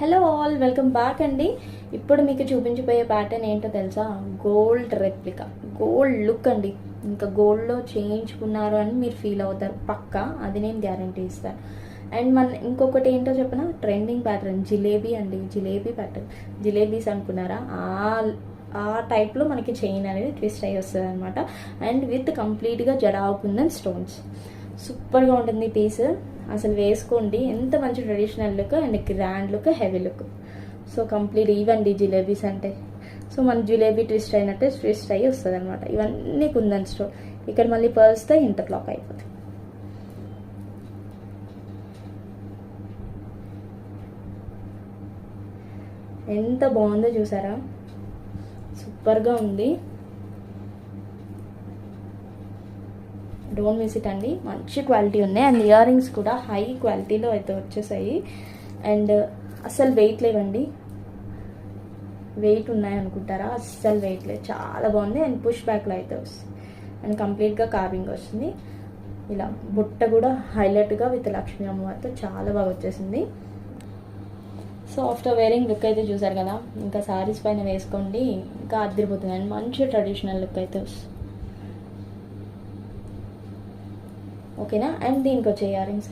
Hello all, welcome back అండి. ఇప్పుడు మీకు చూపించిపోయే ప్యాటర్న్ ఏంటో తెలుసా? గోల్డ్ రెప్లికా, గోల్డ్ లుక్ అండి. ఇంకా గోల్డ్లో చేయించుకున్నారు అని మీరు ఫీల్ అవుతారు పక్కా, అది నేను గ్యారంటీ ఇస్తాను. అండ్ ఇంకొకటి ఏంటో చెప్పిన ట్రెండింగ్ ప్యాటర్న్ జిలేబీ అండి. జిలేబీ ప్యాటర్న్, జిలేబీస్ అనుకున్నారా? ఆ టైప్లో మనకి చైన్ అనేది ట్విస్ట్ అయ్యి వస్తుంది అనమాట. అండ్ విత్ కంప్లీట్గా జడావుకుందని స్టోన్స్. సూపర్గా ఉంటుంది పీస్. అసలు వేసుకోండి, ఎంత మంచి traditional look and grand look, heavy look. So complete ఇవ్వండి జిలేబీస్ అంటే. సో మన జిలేబీ ట్విస్ట్ అయినట్టే ట్విస్ట్ అయ్యి వస్తుంది అనమాట. ఇవన్నీ కుందన్ స్టోన్. ఇక్కడ మళ్ళీ పర్స్తో ఇంటర్లాక్ అయిపోతుంది. ఎంత బాగుందో చూసారా? సూపర్గా ఉంది. డోంట్ మిస్ ఇట్ అండి. మంచి క్వాలిటీ ఉన్నాయి. అండ్ ఇయర్ రింగ్స్ కూడా హై క్వాలిటీలో అయితే వచ్చేసాయి. అండ్ అస్సలు వెయిట్ లేవండి. వెయిట్ ఉన్నాయి అనుకుంటారా? అస్సలు వెయిట్ లేదు, చాలా బాగుంది. అండ్ పుష్ బ్యాక్లో అయితే వస్తుంది. అండ్ కంప్లీట్గా కార్వింగ్ వస్తుంది. ఇలా బుట్ట కూడా హైలైట్గా విత్ లక్ష్మీ అమ్మవారితో చాలా బాగా వచ్చేసింది. సో ఆఫ్టర్ వేరింగ్ లుక్ అయితే చూసారు కదా, ఇంకా సారీస్ పైన వేసుకోండి, ఇంకా అదిరిపోతుంది. అండ్ మంచి ట్రెడిషనల్ లుక్ అయితే వస్తుంది. ఓకేనా? అండ్ దీనికి వచ్చే ఇయర్ రింగ్స్